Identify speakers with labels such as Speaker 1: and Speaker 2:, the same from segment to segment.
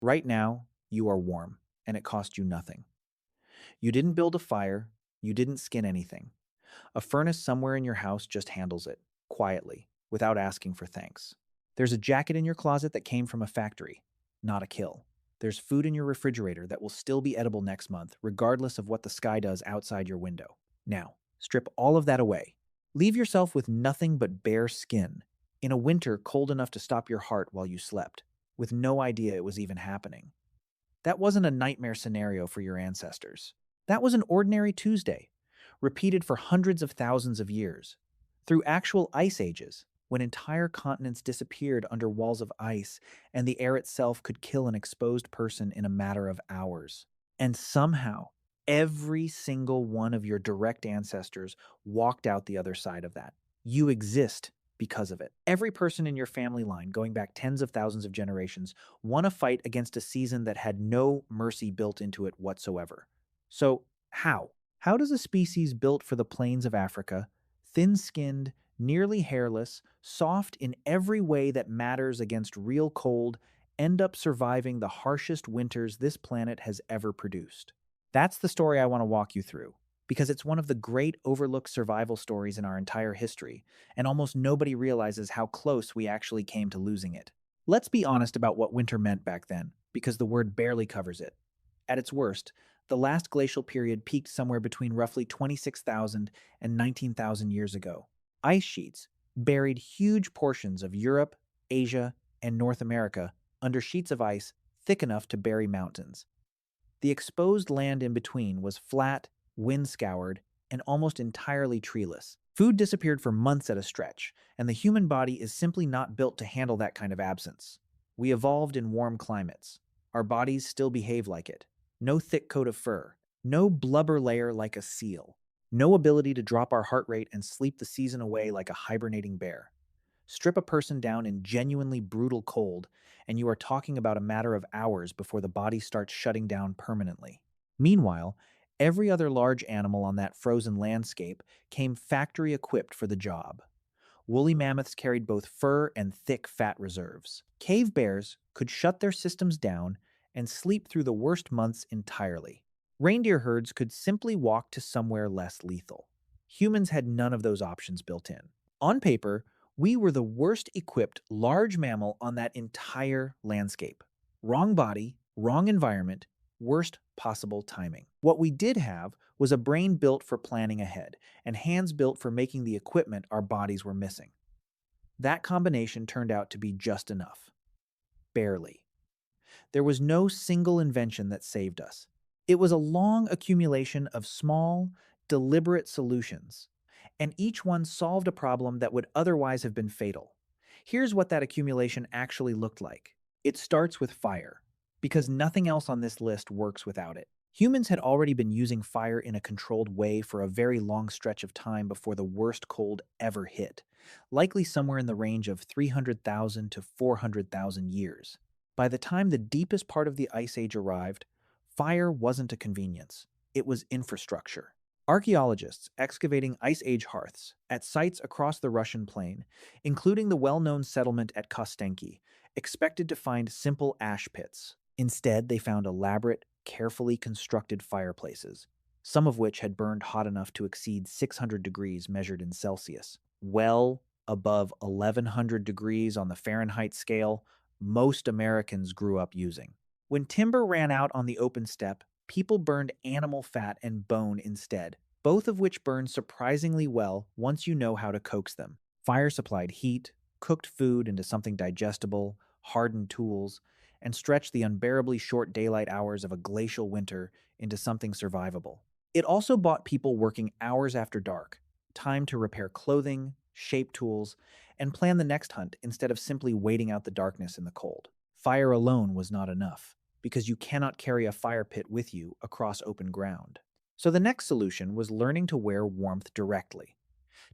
Speaker 1: Right now, you are warm, and it cost you nothing. You didn't build a fire, you didn't skin anything. A furnace somewhere in your house just handles it, quietly, without asking for thanks. There's a jacket in your closet that came from a factory, not a kill. There's food in your refrigerator that will still be edible next month, regardless of what the sky does outside your window. Now, strip all of that away. Leave yourself with nothing but bare skin, in a winter cold enough to stop your heart while you slept, with no idea it was even happening. That wasn't a nightmare scenario for your ancestors. That was an ordinary Tuesday, repeated for hundreds of thousands of years. Through actual ice ages, when entire continents disappeared under walls of ice and the air itself could kill an exposed person in a matter of hours. And somehow, every single one of your direct ancestors walked out the other side of that. You exist because of it. Every person in your family line, going back tens of thousands of generations, won a fight against a season that had no mercy built into it whatsoever. So, how? How does a species built for the plains of Africa, thin skinned, nearly hairless, soft in every way that matters against real cold, end up surviving the harshest winters this planet has ever produced? That's the story I want to walk you through, because it's one of the great overlooked survival stories in our entire history, and almost nobody realizes how close we actually came to losing it. Let's be honest about what winter meant back then, because the word barely covers it. At its worst, the last glacial period peaked somewhere between roughly 26,000 and 19,000 years ago. Ice sheets buried huge portions of Europe, Asia, and North America under sheets of ice thick enough to bury mountains. The exposed land in between was flat, wind-scoured, and almost entirely treeless. Food disappeared for months at a stretch, and the human body is simply not built to handle that kind of absence. We evolved in warm climates. Our bodies still behave like it. No thick coat of fur, no blubber layer like a seal, no ability to drop our heart rate and sleep the season away like a hibernating bear. Strip a person down in genuinely brutal cold, and you are talking about a matter of hours before the body starts shutting down permanently. Meanwhile, every other large animal on that frozen landscape came factory equipped for the job. Woolly mammoths carried both fur and thick fat reserves. Cave bears could shut their systems down and sleep through the worst months entirely. Reindeer herds could simply walk to somewhere less lethal. Humans had none of those options built in. On paper, we were the worst equipped large mammal on that entire landscape. Wrong body, wrong environment, worst possible timing. What we did have was a brain built for planning ahead and hands built for making the equipment our bodies were missing. That combination turned out to be just enough. Barely. There was no single invention that saved us. It was a long accumulation of small, deliberate solutions, and each one solved a problem that would otherwise have been fatal. Here's what that accumulation actually looked like. It starts with fire, because nothing else on this list works without it. Humans had already been using fire in a controlled way for a very long stretch of time before the worst cold ever hit, likely somewhere in the range of 300,000 to 400,000 years. By the time the deepest part of the Ice Age arrived, fire wasn't a convenience, it was infrastructure. Archaeologists excavating Ice Age hearths at sites across the Russian plain, including the well-known settlement at Kostenki, expected to find simple ash pits. Instead, they found elaborate, carefully constructed fireplaces, some of which had burned hot enough to exceed 600 degrees measured in Celsius. Well above 1100 degrees on the Fahrenheit scale, most Americans grew up using. When timber ran out on the open steppe, people burned animal fat and bone instead, both of which burn surprisingly well once you know how to coax them. Fire supplied heat, cooked food into something digestible, hardened tools, and stretched the unbearably short daylight hours of a glacial winter into something survivable. It also bought people working hours after dark, time to repair clothing, shape tools, and plan the next hunt instead of simply waiting out the darkness in the cold. Fire alone was not enough, because you cannot carry a fire pit with you across open ground. So the next solution was learning to wear warmth directly,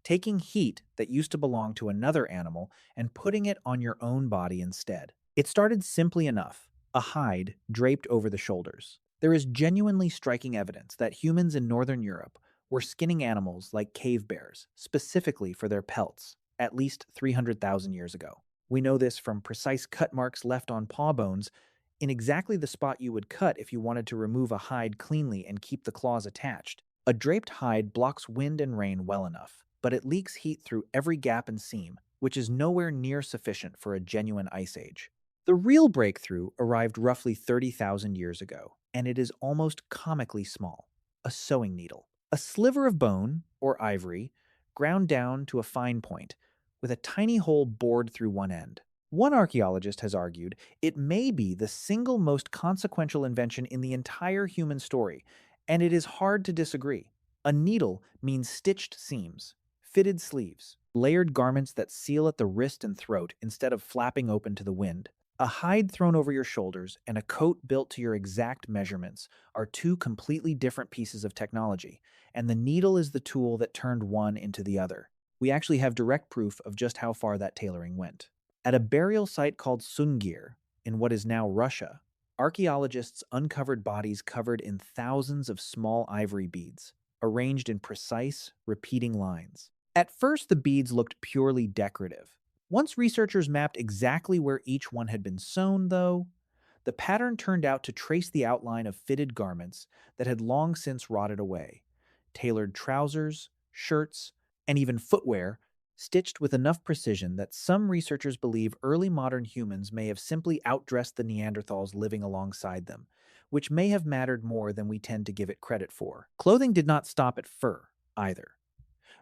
Speaker 1: taking heat that used to belong to another animal and putting it on your own body instead. It started simply enough, a hide draped over the shoulders. There is genuinely striking evidence that humans in northern Europe were skinning animals like cave bears, specifically for their pelts, at least 300,000 years ago. We know this from precise cut marks left on paw bones in exactly the spot you would cut if you wanted to remove a hide cleanly and keep the claws attached. A draped hide blocks wind and rain well enough, but it leaks heat through every gap and seam, which is nowhere near sufficient for a genuine ice age. The real breakthrough arrived roughly 30,000 years ago, and it is almost comically small: a sewing needle. A sliver of bone, or ivory, ground down to a fine point, with a tiny hole bored through one end. One archaeologist has argued it may be the single most consequential invention in the entire human story, and it is hard to disagree. A needle means stitched seams, fitted sleeves, layered garments that seal at the wrist and throat instead of flapping open to the wind. A hide thrown over your shoulders and a coat built to your exact measurements are two completely different pieces of technology, and the needle is the tool that turned one into the other. We actually have direct proof of just how far that tailoring went. At a burial site called Sungir, in what is now Russia, archaeologists uncovered bodies covered in thousands of small ivory beads, arranged in precise, repeating lines. At first, the beads looked purely decorative. Once researchers mapped exactly where each one had been sewn, though, the pattern turned out to trace the outline of fitted garments that had long since rotted away. Tailored trousers, shirts, and even footwear stitched with enough precision that some researchers believe early modern humans may have simply outdressed the Neanderthals living alongside them, which may have mattered more than we tend to give it credit for. Clothing did not stop at fur, either.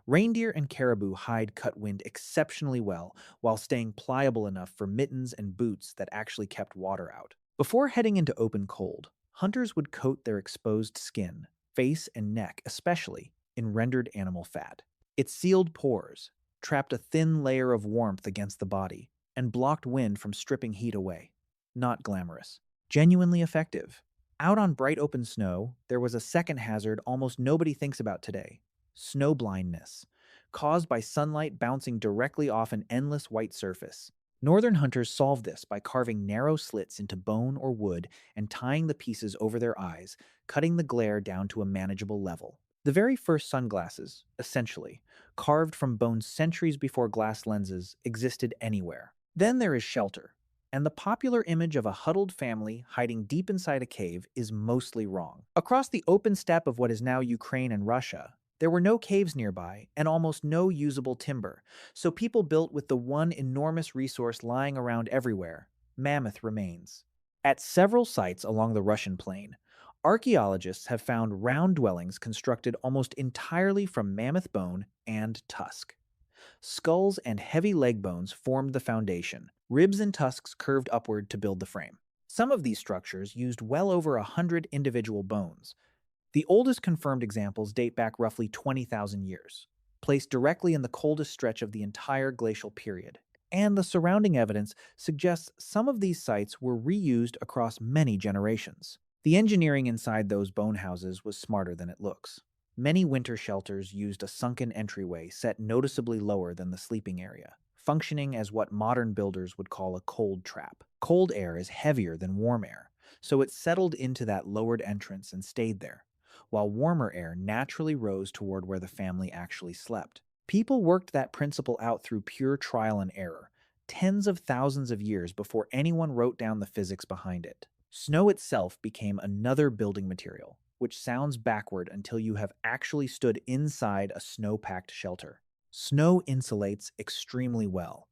Speaker 1: Reindeer and caribou hide cut wind exceptionally well while staying pliable enough for mittens and boots that actually kept water out. Before heading into open cold, hunters would coat their exposed skin, face and neck especially, in rendered animal fat. It sealed pores, trapped a thin layer of warmth against the body, and blocked wind from stripping heat away. Not glamorous. Genuinely effective. Out on bright open snow, there was a second hazard almost nobody thinks about today: snow blindness, caused by sunlight bouncing directly off an endless white surface. Northern hunters solved this by carving narrow slits into bone or wood and tying the pieces over their eyes, cutting the glare down to a manageable level. The very first sunglasses, essentially, carved from bone centuries before glass lenses, existed anywhere. Then there is shelter, and the popular image of a huddled family hiding deep inside a cave is mostly wrong. Across the open steppe of what is now Ukraine and Russia, there were no caves nearby and almost no usable timber, so people built with the one enormous resource lying around everywhere: mammoth remains. At several sites along the Russian plain, archaeologists have found round dwellings constructed almost entirely from mammoth bone and tusk. Skulls and heavy leg bones formed the foundation, ribs and tusks curved upward to build the frame. Some of these structures used well over 100 individual bones. The oldest confirmed examples date back roughly 20,000 years, placed directly in the coldest stretch of the entire glacial period. And the surrounding evidence suggests some of these sites were reused across many generations. The engineering inside those bone houses was smarter than it looks. Many winter shelters used a sunken entryway set noticeably lower than the sleeping area, functioning as what modern builders would call a cold trap. Cold air is heavier than warm air, so it settled into that lowered entrance and stayed there, while warmer air naturally rose toward where the family actually slept. People worked that principle out through pure trial and error, tens of thousands of years before anyone wrote down the physics behind it. Snow itself became another building material, which sounds backward until you have actually stood inside a snow-packed shelter. Snow insulates extremely well.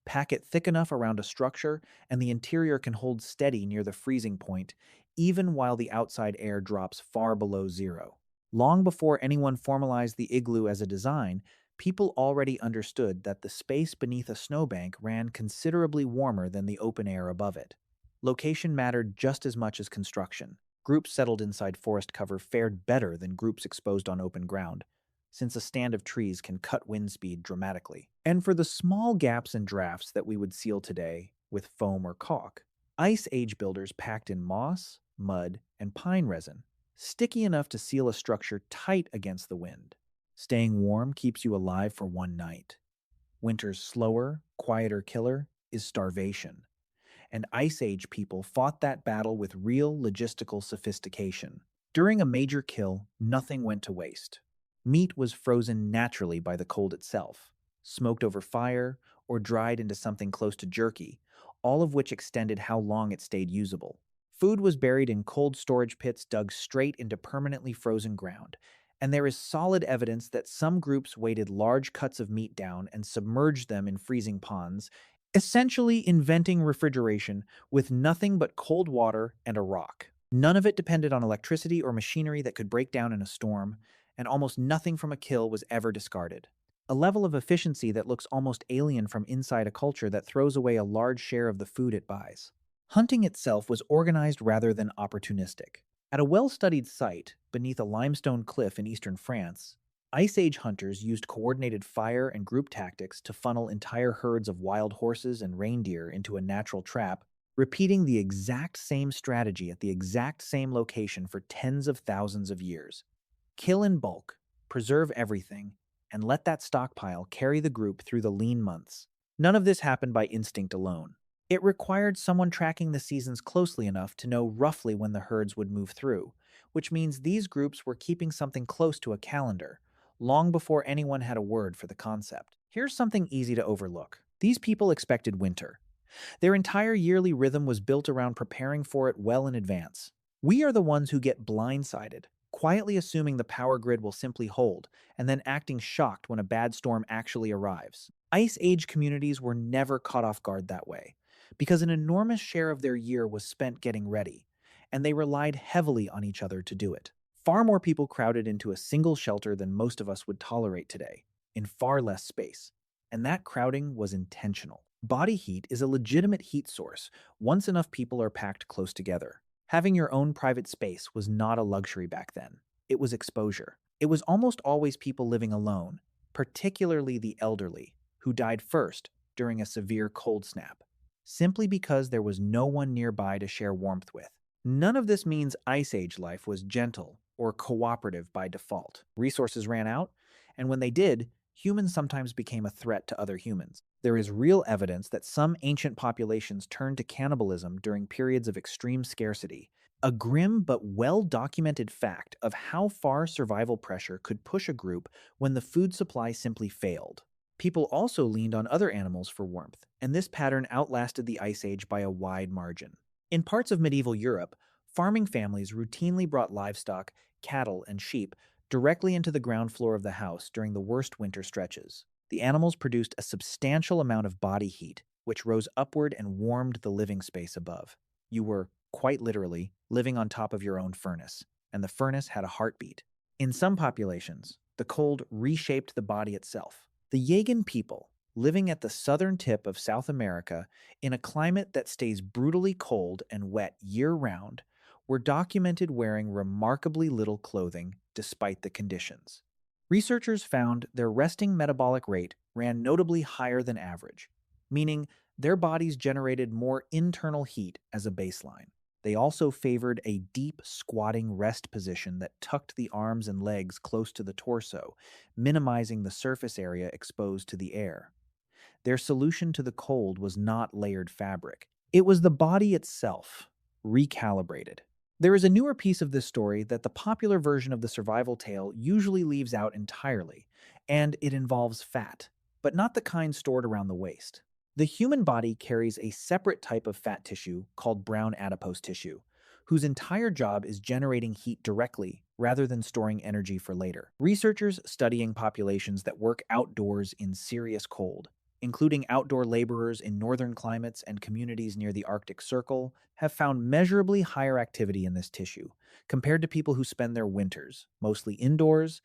Speaker 1: Pack it thick enough around a structure, and the interior can hold steady near the freezing point, even while the outside air drops far below zero. Long before anyone formalized the igloo as a design, people already understood that the space beneath a snowbank ran considerably warmer than the open air above it. Location mattered just as much as construction. Groups settled inside forest cover fared better than groups exposed on open ground, since a stand of trees can cut wind speed dramatically. And for the small gaps and drafts that we would seal today with foam or caulk, Ice Age builders packed in moss, mud, and pine resin, sticky enough to seal a structure tight against the wind. Staying warm keeps you alive for one night. Winter's slower, quieter killer is starvation, and Ice Age people fought that battle with real logistical sophistication. During a major kill, nothing went to waste. Meat was frozen naturally by the cold itself, smoked over fire, or dried into something close to jerky, all of which extended how long it stayed usable. Food was buried in cold storage pits dug straight into permanently frozen ground, and there is solid evidence that some groups weighted large cuts of meat down and submerged them in freezing ponds, essentially inventing refrigeration with nothing but cold water and a rock. None of it depended on electricity or machinery that could break down in a storm, and almost nothing from a kill was ever discarded. A level of efficiency that looks almost alien from inside a culture that throws away a large share of the food it buys. Hunting itself was organized rather than opportunistic. At a well-studied site beneath a limestone cliff in eastern France, Ice Age hunters used coordinated fire and group tactics to funnel entire herds of wild horses and reindeer into a natural trap, repeating the exact same strategy at the exact same location for tens of thousands of years. Kill in bulk, preserve everything, and let that stockpile carry the group through the lean months. None of this happened by instinct alone. It required someone tracking the seasons closely enough to know roughly when the herds would move through, which means these groups were keeping something close to a calendar, long before anyone had a word for the concept. Here's something easy to overlook. These people expected winter. Their entire yearly rhythm was built around preparing for it well in advance. We are the ones who get blindsided, quietly assuming the power grid will simply hold, and then acting shocked when a bad storm actually arrives. Ice Age communities were never caught off guard that way, because an enormous share of their year was spent getting ready, and they relied heavily on each other to do it. Far more people crowded into a single shelter than most of us would tolerate today, in far less space. And that crowding was intentional. Body heat is a legitimate heat source once enough people are packed close together. Having your own private space was not a luxury back then. It was exposure. It was almost always people living alone, particularly the elderly, who died first during a severe cold snap, simply because there was no one nearby to share warmth with. None of this means Ice Age life was gentle or cooperative by default. Resources ran out, and when they did, humans sometimes became a threat to other humans. There is real evidence that some ancient populations turned to cannibalism during periods of extreme scarcity, a grim but well-documented fact of how far survival pressure could push a group when the food supply simply failed. People also leaned on other animals for warmth, and this pattern outlasted the Ice Age by a wide margin. In parts of medieval Europe, farming families routinely brought livestock, cattle, and sheep directly into the ground floor of the house during the worst winter stretches. The animals produced a substantial amount of body heat, which rose upward and warmed the living space above. You were, quite literally, living on top of your own furnace, and the furnace had a heartbeat. In some populations, the cold reshaped the body itself. The Yagan people, living at the southern tip of South America in a climate that stays brutally cold and wet year-round, were documented wearing remarkably little clothing despite the conditions. Researchers found their resting metabolic rate ran notably higher than average, meaning their bodies generated more internal heat as a baseline. They also favored a deep, squatting rest position that tucked the arms and legs close to the torso, minimizing the surface area exposed to the air. Their solution to the cold was not layered fabric. It was the body itself, recalibrated. There is a newer piece of this story that the popular version of the survival tale usually leaves out entirely, and it involves fat, but not the kind stored around the waist. The human body carries a separate type of fat tissue called brown adipose tissue, whose entire job is generating heat directly rather than storing energy for later. Researchers studying populations that work outdoors in serious cold, including outdoor laborers in northern climates and communities near the Arctic Circle, have found measurably higher activity in this tissue compared to people who spend their winters, mostly indoors,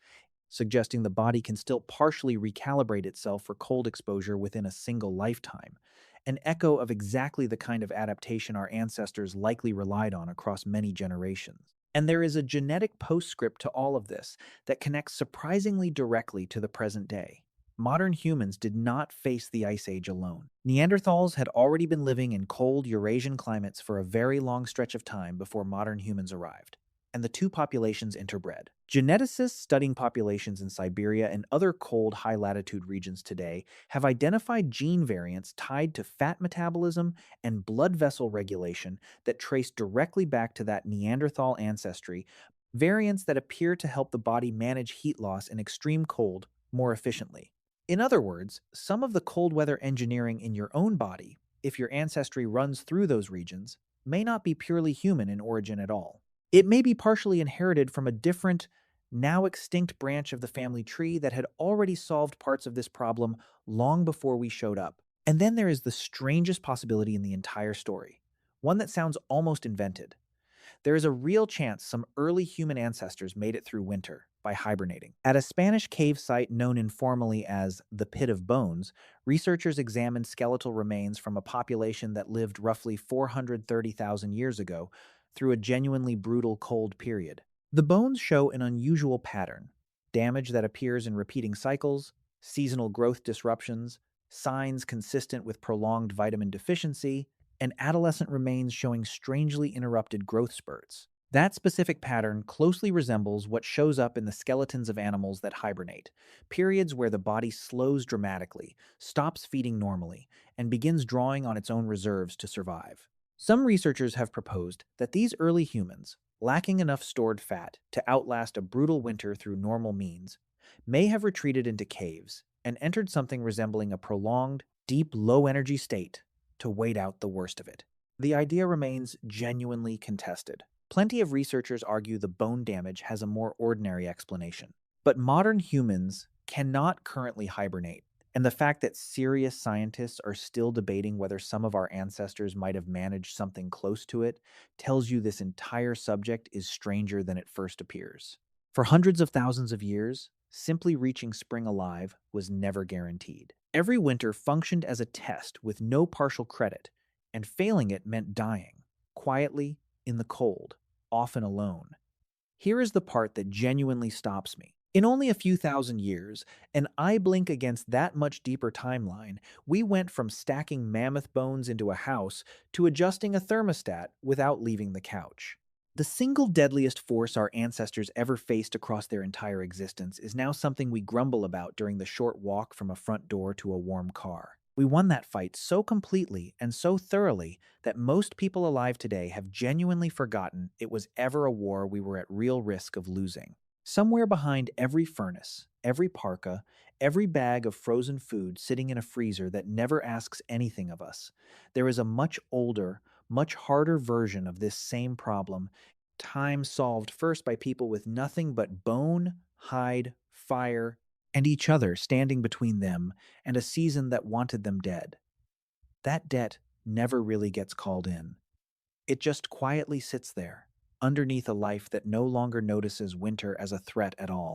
Speaker 1: suggesting the body can still partially recalibrate itself for cold exposure within a single lifetime, an echo of exactly the kind of adaptation our ancestors likely relied on across many generations. And there is a genetic postscript to all of this that connects surprisingly directly to the present day. Modern humans did not face the Ice Age alone. Neanderthals had already been living in cold Eurasian climates for a very long stretch of time before modern humans arrived, and the two populations interbred. Geneticists studying populations in Siberia and other cold, high-latitude regions today have identified gene variants tied to fat metabolism and blood vessel regulation that trace directly back to that Neanderthal ancestry, variants that appear to help the body manage heat loss in extreme cold more efficiently. In other words, some of the cold weather engineering in your own body, if your ancestry runs through those regions, may not be purely human in origin at all. It may be partially inherited from a different, now extinct branch of the family tree that had already solved parts of this problem long before we showed up. And then there is the strangest possibility in the entire story, one that sounds almost invented. There is a real chance some early human ancestors made it through winter by hibernating. At a Spanish cave site known informally as the Pit of Bones, researchers examined skeletal remains from a population that lived roughly 430,000 years ago through a genuinely brutal cold period. The bones show an unusual pattern: damage that appears in repeating cycles, seasonal growth disruptions, signs consistent with prolonged vitamin deficiency, and adolescent remains showing strangely interrupted growth spurts. That specific pattern closely resembles what shows up in the skeletons of animals that hibernate, periods where the body slows dramatically, stops feeding normally, and begins drawing on its own reserves to survive. Some researchers have proposed that these early humans, lacking enough stored fat to outlast a brutal winter through normal means, may have retreated into caves and entered something resembling a prolonged, deep, low energy state to wait out the worst of it. The idea remains genuinely contested. Plenty of researchers argue the bone damage has a more ordinary explanation. But modern humans cannot currently hibernate, and the fact that serious scientists are still debating whether some of our ancestors might have managed something close to it tells you this entire subject is stranger than it first appears. For hundreds of thousands of years, simply reaching spring alive was never guaranteed. Every winter functioned as a test with no partial credit, and failing it meant dying, quietly, in the cold, often alone. Here is the part that genuinely stops me. In only a few thousand years, an eye blink against that much deeper timeline, we went from stacking mammoth bones into a house to adjusting a thermostat without leaving the couch. The single deadliest force our ancestors ever faced across their entire existence is now something we grumble about during the short walk from a front door to a warm car. We won that fight so completely and so thoroughly that most people alive today have genuinely forgotten it was ever a war we were at real risk of losing. Somewhere behind every furnace, every parka, every bag of frozen food sitting in a freezer that never asks anything of us, there is a much older, much harder version of this same problem, time solved first by people with nothing but bone, hide, fire, and each other standing between them and a season that wanted them dead. That debt never really gets called in. It just quietly sits there, underneath a life that no longer notices winter as a threat at all.